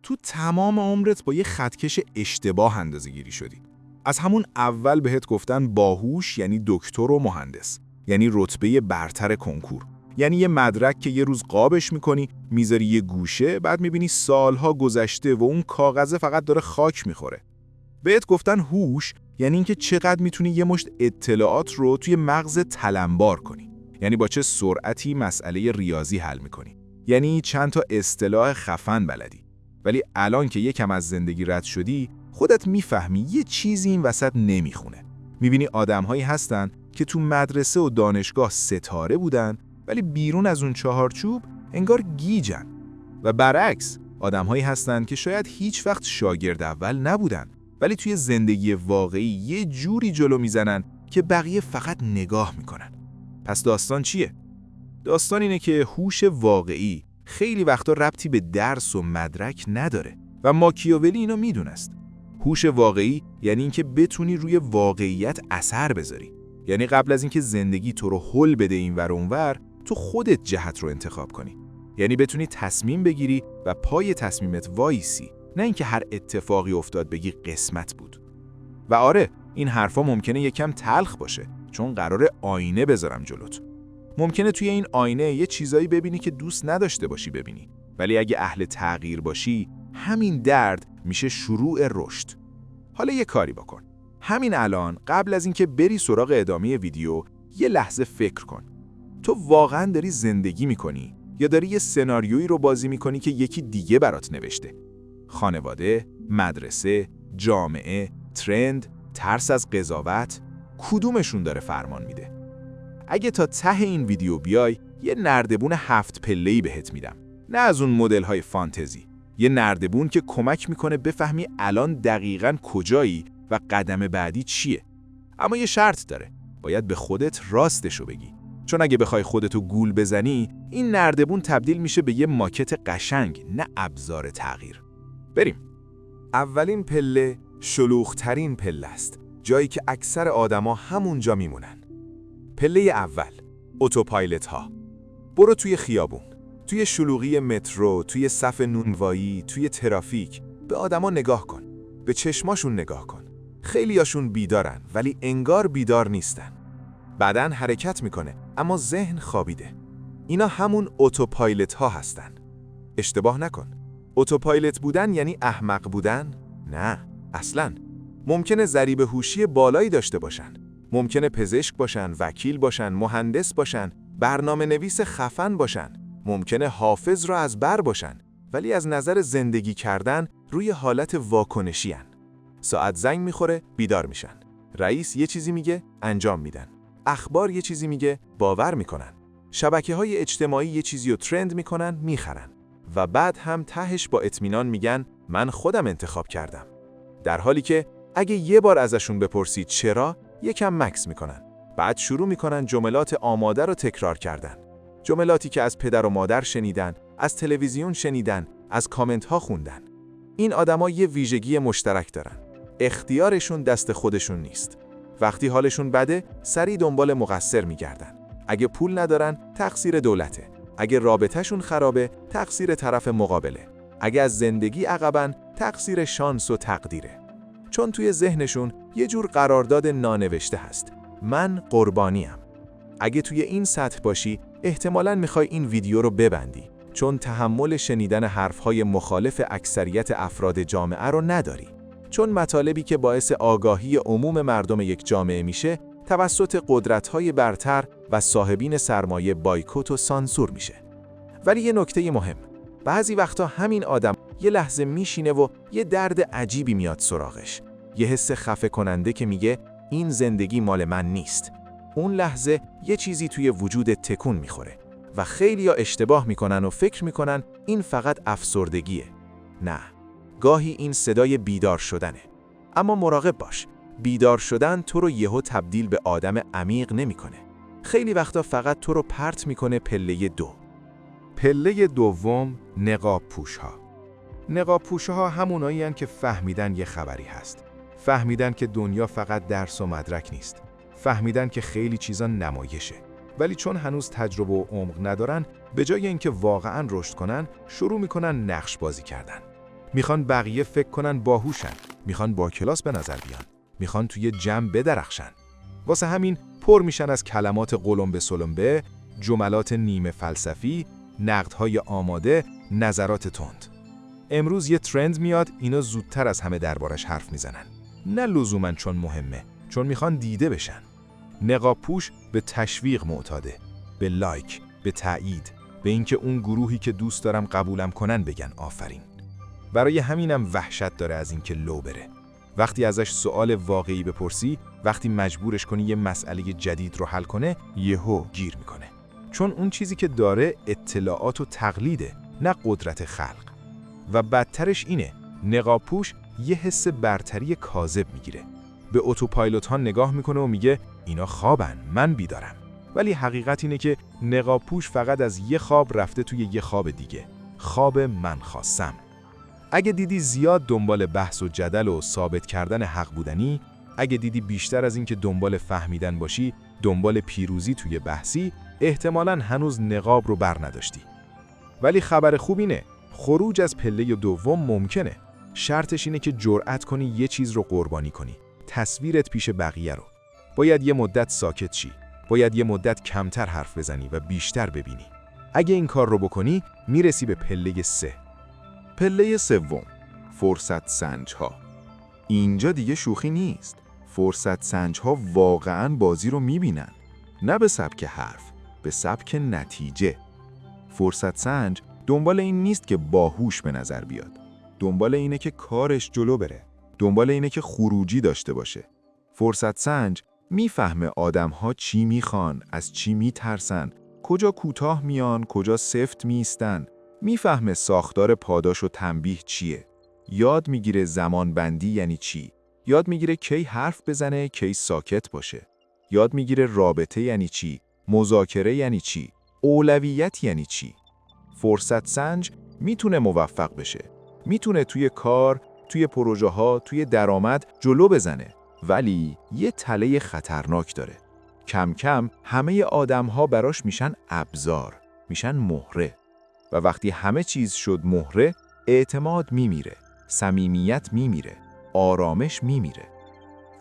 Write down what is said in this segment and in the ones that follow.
تو تمام عمرت با یه خطکش اشتباه اندازه‌گیری شدی. از همون اول بهت گفتن باهوش یعنی دکتر و مهندس، یعنی رتبه برتر کنکور، یعنی یه مدرک که یه روز قابش میکنی میذاری یه گوشه، بعد میبینی سالها گذشته و اون کاغذه فقط داره خاک میخوره. بهت گفتن هوش یعنی اینکه چقدر میتونی یه مشت اطلاعات رو توی مغز تلمبار کنی، یعنی با چه سرعتی مسئله ریاضی حل میکنی، یعنی چند تا اصطلاح خفن بلدی. ولی الان که یکم از زندگی رد شدی، خودت میفهمی یه چیزی این وسط نمیخونه. میبینی آدم‌هایی هستن که تو مدرسه و دانشگاه ستاره بودن، ولی بیرون از اون چهارچوب انگار گیجن. و برعکس، آدم‌هایی هستن که شاید هیچ وقت شاگرد اول نبودن، ولی توی زندگی واقعی یه جوری جلو میزنن که بقیه فقط نگاه میکنن. پس داستان چیه؟ داستان اینه که هوش واقعی خیلی وقتا ربطی به درس و مدرک نداره و ماکیاولی اینو میدونست. هوش واقعی یعنی اینکه بتونی روی واقعیت اثر بذاری. یعنی قبل از اینکه زندگی تو رو هل بده اینور و اونور، تو خودت جهت رو انتخاب کنی. یعنی بتونی تصمیم بگیری و پای تصمیمت وایسی، نه اینکه هر اتفاقی افتاد بگی قسمت بود. و آره، این حرفا ممکنه یکم تلخ باشه، چون قراره آینه بذارم جلوت. ممکنه توی این آینه یه چیزایی ببینی که دوست نداشته باشی ببینی، ولی اگه اهل تغییر باشی، همین درد میشه شروع رشد. حالا یه کاری بکن. همین الان قبل از اینکه بری سراغ ادامه ویدیو، یه لحظه فکر کن. تو واقعاً داری زندگی میکنی یا داری یه سناریویی رو بازی میکنی که یکی دیگه برات نوشته؟ خانواده، مدرسه، جامعه، ترند، ترس از قضاوت، کدومشون داره فرمان میده؟ اگه تا ته این ویدیو بیای، یه نردبون 7 پله‌ای بهت میدم. نه از اون مدل‌های فانتزی. یه نردبون که کمک میکنه بفهمی الان دقیقاً کجایی و قدم بعدی چیه. اما یه شرط داره. باید به خودت راستشو بگی. چون اگه بخوای خودتو گول بزنی، این نردبون تبدیل میشه به یه ماکت قشنگ، نه ابزار تغییر. بریم. اولین پله شلوغ‌ترین پله است. جایی که اکثر آدما همونجا میمونن. پله اول، اتوپایلوت ها. برو توی خیابون، توی شلوغی مترو، توی صف نونوایی، توی ترافیک، به آدما نگاه کن. به چشماشون نگاه کن. خیلیاشون بیدارن ولی انگار بیدار نیستن. بدن حرکت میکنه اما ذهن خوابیده. اینا همون اتوپایلوت ها هستن. اشتباه نکن. اتوپایلوت بودن یعنی احمق بودن؟ نه، اصلاً. ممکنه ضریب هوشی بالایی داشته باشن. ممکنه پزشک باشن، وکیل باشن، مهندس باشن، برنامه‌نویس خفن باشن. ممکنه حافظ را از بر باشن، ولی از نظر زندگی کردن روی حالت واکنشی هن. ساعت زنگ میخوره، بیدار میشن. رئیس یه چیزی میگه، انجام میدن. اخبار یه چیزی میگه، باور میکنن. شبکه‌های اجتماعی یه چیزی رو ترند میکنن، میخرن. و بعد هم تهش با اطمینان میگن من خودم انتخاب کردم. در حالی که اگه یه بار ازشون بپرسید چرا، یکم مکس میکنن. بعد شروع میکنن جملات آماده رو تکرار کردن. جملاتی که از پدر و مادر شنیدن، از تلویزیون شنیدن، از کامنت ها خوندن. این آدما یه ویژگی مشترک دارن. اختیارشون دست خودشون نیست. وقتی حالشون بده، سریع دنبال مقصر میگردن. اگه پول ندارن، تقصیر دولته. اگه رابطه‌شون خرابه، تقصیر طرف مقابله. اگه از زندگی عقبن، تقصیر شانس و تقدیره. چون توی ذهنشون یه جور قرارداد نانوشته هست. من قربانیم. اگه توی این سطح باشی، احتمالاً میخوای این ویدیو رو ببندی. چون تحمل شنیدن حرفهای مخالف اکثریت افراد جامعه رو نداری. چون مطالبی که باعث آگاهی عموم مردم یک جامعه میشه، توسط قدرت‌های برتر و صاحبین سرمایه بایکوت و سانسور میشه. ولی یه نکته مهم، بعضی وقتا همین آدم یه لحظه میشینه و یه درد عجیبی میاد سراغش. یه حس خفه کننده که میگه این زندگی مال من نیست. اون لحظه یه چیزی توی وجود تکون میخوره و خیلیا اشتباه میکنن و فکر میکنن این فقط افسردگیه. نه، گاهی این صدای بیدار شدنه. اما مراقب باش، بیدار شدن تو رو یهو تبدیل به آدم عمیق نمیکنه. خیلی وقتا فقط تو رو پرت میکنه پله 2. پله دوم، نقاب پوش‌ها. نقاب پوش‌ها همونایی هستن که فهمیدن یه خبری هست. فهمیدن که دنیا فقط درس و مدرک نیست. فهمیدن که خیلی چیزا نمایشه. ولی چون هنوز تجربه و عمق ندارن، به جای اینکه واقعاً رشد کنن، شروع میکنن نقش بازی کردن. میخوان بقیه فکر کنن باهوشن، میخوان با کلاس به نظر بیان، میخوان توی جمع بدرخشن. واسه همین پر میشن از کلمات قلمبه سلمبه، جملات نیمه فلسفی، نقدهای آماده، نظرات تند. امروز یه ترند میاد، اینا زودتر از همه دربارش حرف میزنن. نه لزوماً چون مهمه، چون میخوان دیده بشن. نقاب پوش به تشویق معتاده، به لایک، به تایید، به اینکه اون گروهی که دوست دارم قبولم کنن بگن آفرین. برای همینم وحشت داره از اینکه لو بره. وقتی ازش سوال واقعی بپرسی، وقتی مجبورش کنی یه مسئله جدید رو حل کنه، یهو گیر میکنه. چون اون چیزی که داره اطلاعات و تقلیده، نه قدرت خلق. و بدترش اینه، نقاب پوش یه حس برتری کاذب میگیره. به اتوپایلوت ها نگاه میکنه و میگه اینا خوابن، من بیدارم. ولی حقیقت اینه که نقاب پوش فقط از یه خواب رفته توی یه خواب دیگه. خواب من خواستم. اگه دیدی زیاد دنبال بحث و جدل و ثابت کردن حق بودنی، اگه دیدی بیشتر از این که دنبال فهمیدن باشی، دنبال پیروزی توی بحثی، احتمالاً هنوز نقاب رو بر نداشتی. ولی خبر خوب اینه، خروج از پله دوم ممکنه. شرطش اینه که جرأت کنی یه چیز رو قربانی کنی. تصویرت پیش بقیه رو. باید یه مدت ساکت شی. باید یه مدت کمتر حرف بزنی و بیشتر ببینی. اگه این کار رو بکنی، میرسی به پله 3. پله سوم، فرصت سنج ها. اینجا دیگه شوخی نیست. فرصت سنج ها واقعاً بازی رو میبینن. نه به سبک حرف، به سبک نتیجه. فرصت سنج دنبال این نیست که باهوش به نظر بیاد. دنبال اینه که کارش جلو بره. دنبال اینه که خروجی داشته باشه. فرصت سنج میفهمه آدم‌ها چی میخوان، از چی میترسن، کجا کوتاه میان، کجا سفت میستن. میفهمه ساختار پاداش و تنبیه چیه. یاد میگیره زمان بندی یعنی چی. یاد میگیره کی حرف بزنه، کی ساکت باشه. یاد میگیره رابطه یعنی چی، مذاکره یعنی چی، اولویت یعنی چی. فرصت سنج میتونه موفق بشه. میتونه توی کار، توی پروژه ها، توی درآمد جلو بزنه. ولی یه تله خطرناک داره. کم کم همه آدم ها براش میشن ابزار، میشن مهره. و وقتی همه چیز شد مهره، اعتماد میمیره، صمیمیت میمیره، آرامش میمیره.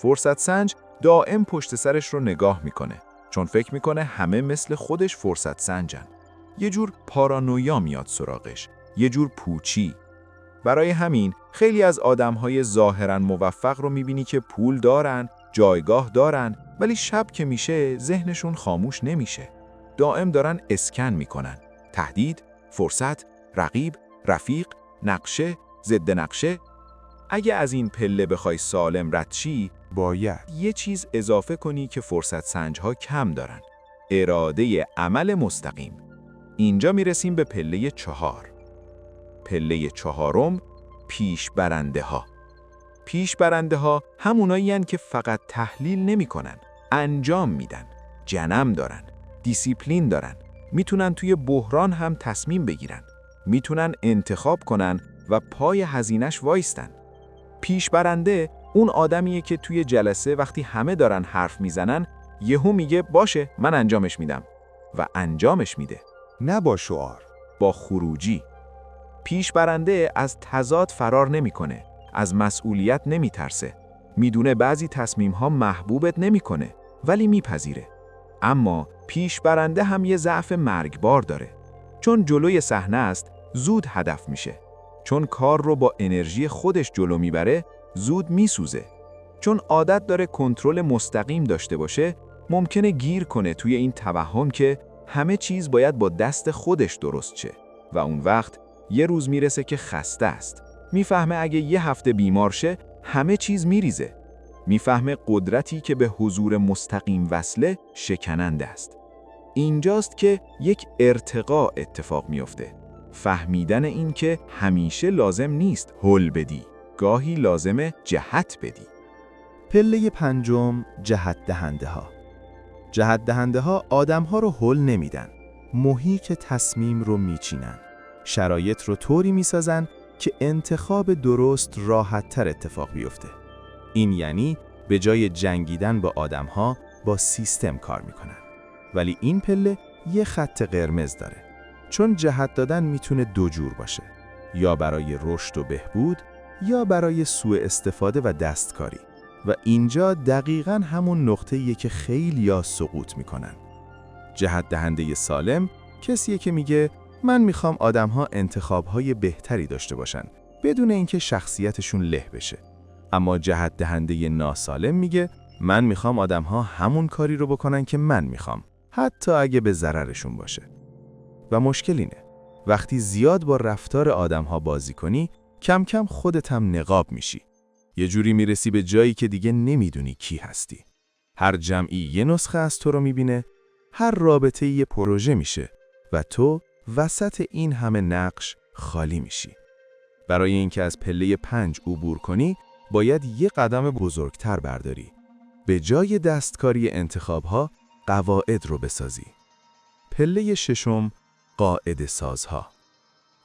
فرصت سنج دائم پشت سرش رو نگاه میکنه، چون فکر میکنه همه مثل خودش فرصت سنجن. یه جور پارانویا میاد سراغش، یه جور پوچی. برای همین خیلی از آدمهای ظاهراً موفق رو میبینی که پول دارن، جایگاه دارن، ولی شب که میشه ذهنشون خاموش نمیشه. دائم دارن اسکن میکنن. تهدید، فرصت، رقیب، رفیق، نقشه، ضد نقشه. اگه از این پله بخوای سالم رد شی، باید یه چیز اضافه کنی که فرصت سنج‌ها کم دارن. اراده عمل مستقیم. اینجا میرسیم به پله 4. پله 4م، پیش برنده ها. پیش برنده ها همونایی هن که فقط تحلیل نمی کنن، انجام میدن، جنم دارن، دیسیپلین دارن، میتونن توی بحران هم تصمیم بگیرن، میتونن انتخاب کنن و پای هزینش وایستن. پیش برنده اون آدمیه که توی جلسه وقتی همه دارن حرف میزنن، یهو میگه باشه من انجامش میدم و انجامش میده. نه با شعار، با خروجی. پیش برنده از تضاد فرار نمیکنه، از مسئولیت نمیترسه. میدونه بعضی تصمیم‌ها محبوبت نمیکنه، ولی میپذیره. اما پیش برنده هم یه ضعف مرگبار داره. چون جلوی صحنه است، زود هدف میشه. چون کار رو با انرژی خودش جلو میبره، زود میسوزه. چون عادت داره کنترل مستقیم داشته باشه، ممکنه گیر کنه توی این توهم که همه چیز باید با دست خودش درست شه. و اون وقت یه روز میرسه که خسته است. میفهمه اگه یه هفته بیمار شه، همه چیز میریزه. میفهمه قدرتی که به حضور مستقیم وصله شکننده است. اینجاست که یک ارتقا اتفاق میفته. فهمیدن این که همیشه لازم نیست هل بدی، گاهی لازمه جهت بدی. پله 5، جهت دهنده ها. جهت دهنده ها آدم ها رو هل نمیدن. محیط تصمیم رو میچینن. شرایط رو طوری میسازن که انتخاب درست راحت تر اتفاق بیفته. این یعنی به جای جنگیدن با آدم ها با سیستم کار میکنن. ولی این پله یه خط قرمز داره. چون جهت دادن میتونه دو جور باشه. یا برای رشد و بهبود، یا برای سوء استفاده و دستکاری. و اینجا دقیقاً همون نقطه‌ایه که خیلی‌ها سقوط میکنن. جهت دهنده سالم کسیه که میگه من میخوام آدم‌ها انتخاب‌های بهتری داشته باشن بدون اینکه شخصیتشون له بشه. اما جهت دهنده ناسالم میگه من میخوام آدم‌ها همون کاری رو بکنن که من میخوام، حتی اگه به ضررشون باشه. و مشکل اینه وقتی زیاد با رفتار آدم‌ها بازی کنی، کم کم خودت هم نقاب میشی. یه جوری میرسی به جایی که دیگه نمیدونی کی هستی. هر جمعی یه نسخه از تو رو میبینه، هر رابطه یه پروژه میشه و تو وسط این همه نقش خالی میشی. برای اینکه از پله 5 عبور کنی، باید یه قدم بزرگتر برداری. به جای دستکاری انتخاب‌ها، قواعد رو بسازی. پله 6، قاعده سازها.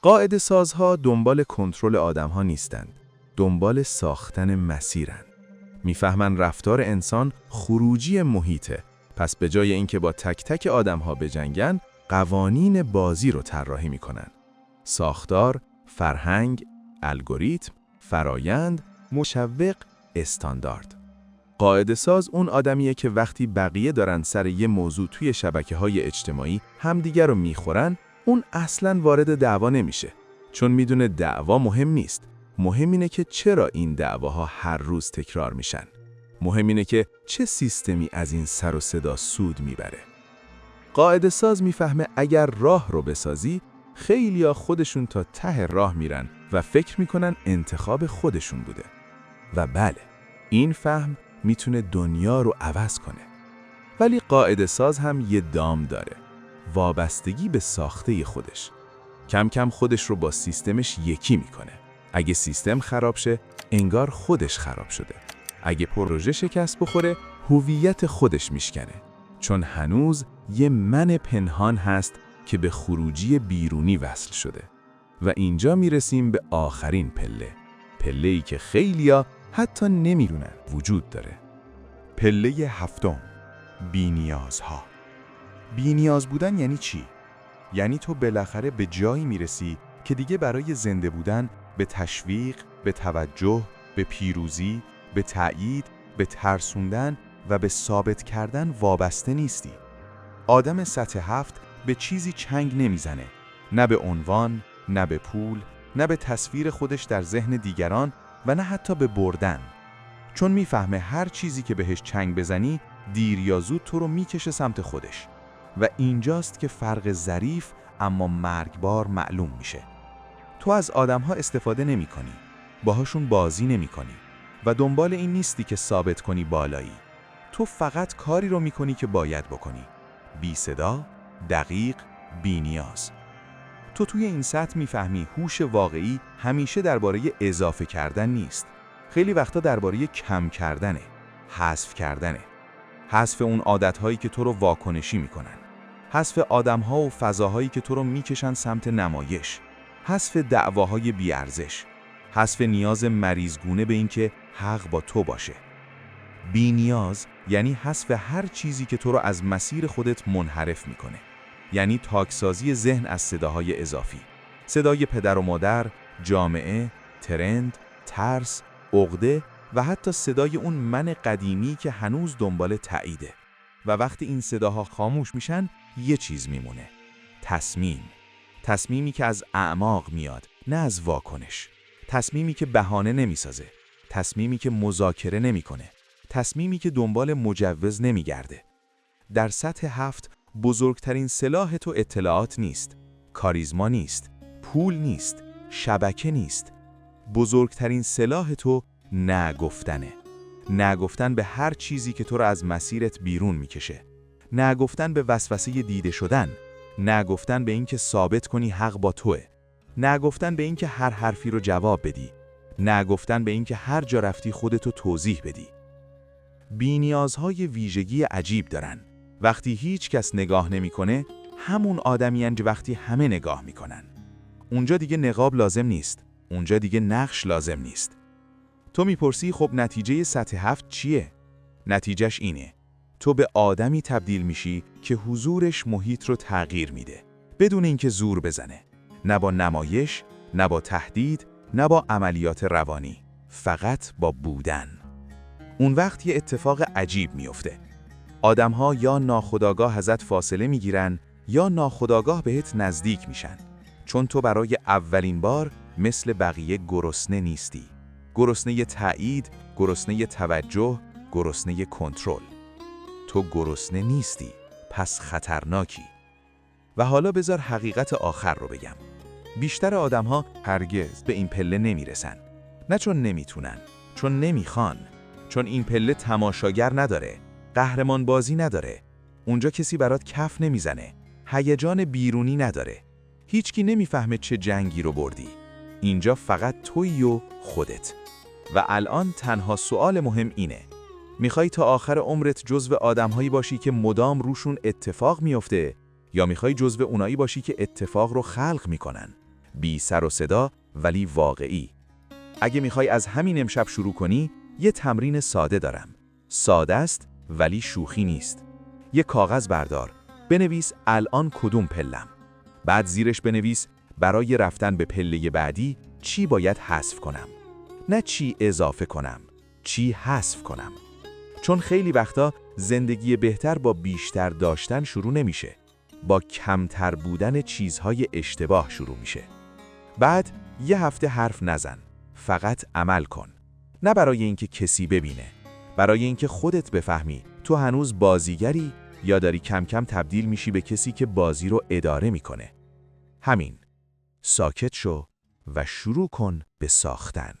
قاعده سازها دنبال کنترل آدم‌ها نیستند، دنبال ساختن مسیرن. میفهمن رفتار انسان خروجی محیطه، پس به جای اینکه با تک تک آدم‌ها بجنگن، قوانین بازی رو طراحی میکنن. ساختار، فرهنگ، الگوریتم، فرایند، مشوق، استاندارد. قاعده ساز اون آدمیه که وقتی بقیه دارن سر یه موضوع توی شبکه‌های اجتماعی همدیگر رو میخورن، اون اصلاً وارد دعوا نمیشه. چون میدونه دعوا مهم نیست. مهم اینه که چرا این دعواها هر روز تکرار میشن. مهم اینه که چه سیستمی از این سر و صدا سود میبره. قاعده ساز میفهمه اگر راه رو بسازی، خیلیا خودشون تا ته راه میرن و فکر میکنن انتخاب خودشون بوده. و بله، این فهم میتونه دنیا رو عوض کنه. ولی قاعده ساز هم یه دام داره. وابستگی به ساخته خودش. کم کم خودش رو با سیستمش یکی میکنه. اگه سیستم خراب شه، انگار خودش خراب شده. اگه پروژه شکست بخوره، هویت خودش میشکنه. چون هنوز یه من پنهان هست که به خروجی بیرونی وصل شده. و اینجا میرسیم به آخرین پله. پله‌ای که خیلیا حتی نمیدونن وجود داره. پله 7، بی‌نیازها. بی‌نیاز بودن یعنی چی؟ یعنی تو بالاخره به جایی میرسی که دیگه برای زنده بودن به تشویق، به توجه، به پیروزی، به تأیید، به ترسوندن و به ثابت کردن وابسته نیستی. آدم سطح 7 به چیزی چنگ نمیزنه. نه به عنوان، نه به پول، نه به تصویر خودش در ذهن دیگران و نه حتی به بردن. چون میفهمه هر چیزی که بهش چنگ بزنی دیر یا زود تو رو میکشه سمت خودش. و اینجاست که فرق ظریف اما مرگبار معلوم میشه. تو از آدم‌ها استفاده نمی‌کنی، باهاشون بازی نمی‌کنی و دنبال این نیستی که ثابت کنی بالایی. تو فقط کاری رو می‌کنی که باید بکنی. بی صدا، دقیق، بی نیاز. تو توی این سطح می‌فهمی هوش واقعی همیشه درباره اضافه کردن نیست. خیلی وقتا درباره کم کردنه، حذف کردنه. حذف اون عادت‌هایی که تو رو واکنشی می‌کنن. حذف آدم‌ها و فضاهایی که تو رو می‌کشن سمت نمایش. حذف دعواهای بی‌ارزش. حذف نیاز مریضگونه به این که حق با تو باشه. بی نیاز یعنی حذف هر چیزی که تو رو از مسیر خودت منحرف میکنه. یعنی تاکسازی ذهن از صداهای اضافی. صدای پدر و مادر، جامعه، ترند، ترس، عقده و حتی صدای اون من قدیمی که هنوز دنبال تاییده. و وقتی این صداها خاموش میشن، یه چیز میمونه. تصمیم. تصمیمی که از اعماق میاد، نه از واکنش. تصمیمی که بهانه نمیسازه. تصمیمی که مذاکره نمیکنه. تصمیمی که دنبال مجوز نمیگرده. در سطح 7 بزرگترین سلاح تو اطلاعات نیست، کاریزما نیست، پول نیست، شبکه نیست. بزرگترین سلاح تو نگفتنه. نگفتن به هر چیزی که تو رو از مسیرت بیرون میکشه. نگفتن به وسوسه دیده شدن. نگفتن به این که ثابت کنی حق با توه. نگفتن به این که هر حرفی رو جواب بدی. نگفتن به این که هر جا رفتی خودتو توضیح بدی. بی‌نیازهای ویژگی عجیب دارن. وقتی هیچ کس نگاه نمیکنه، همون آدمیان که وقتی همه نگاه میکنن. اونجا دیگه نقاب لازم نیست. اونجا دیگه نقش لازم نیست. تو میپرسی خب نتیجه سطح 7 چیه؟ نتیجهش اینه. تو به آدمی تبدیل میشی که حضورش محیط رو تغییر میده. بدون اینکه زور بزنه. نه با نمایش، نه با تهدید، نه با عملیات روانی. فقط با بودن. اون وقت یه اتفاق عجیب میفته. آدم‌ها یا ناخودآگاه ازت فاصله میگیرن یا ناخودآگاه بهت نزدیک میشن. چون تو برای اولین بار مثل بقیه گرسنه نیستی. گرسنه تایید، گرسنه توجه، گرسنه کنترل. تو گرسنه نیستی، پس خطرناکی. و حالا بذار حقیقت آخر رو بگم. بیشتر آدم‌ها هرگز به این پله نمیرسن. نه چون نمیتونن، چون نمیخوان. چون این پله تماشاگر نداره، قهرمان بازی نداره. اونجا کسی برات کف نمیزنه، هیجان بیرونی نداره. هیچکی نمیفهمه چه جنگی رو بردی. اینجا فقط تویی و خودت. و الان تنها سوال مهم اینه: میخوای تا آخر عمرت جزو آدم‌هایی باشی که مدام روشون اتفاق میفته، یا میخوای جزو اونایی باشی که اتفاق رو خلق میکنن؟ بی سر و صدا ولی واقعی. اگه میخوای از همین امشب شروع کنی، یه تمرین ساده دارم. ساده است ولی شوخی نیست. یه کاغذ بردار، بنویس الان کدوم پلم. بعد زیرش بنویس برای رفتن به پله بعدی چی باید حذف کنم. نه چی اضافه کنم، چی حذف کنم. چون خیلی وقتا زندگی بهتر با بیشتر داشتن شروع نمیشه. با کمتر بودن چیزهای اشتباه شروع میشه. بعد یه هفته حرف نزن. فقط عمل کن. نه برای اینکه کسی ببینه. برای اینکه خودت بفهمی تو هنوز بازیگری یا داری کم کم تبدیل میشی به کسی که بازی رو اداره میکنه. همین. ساکت شو و شروع کن به ساختن.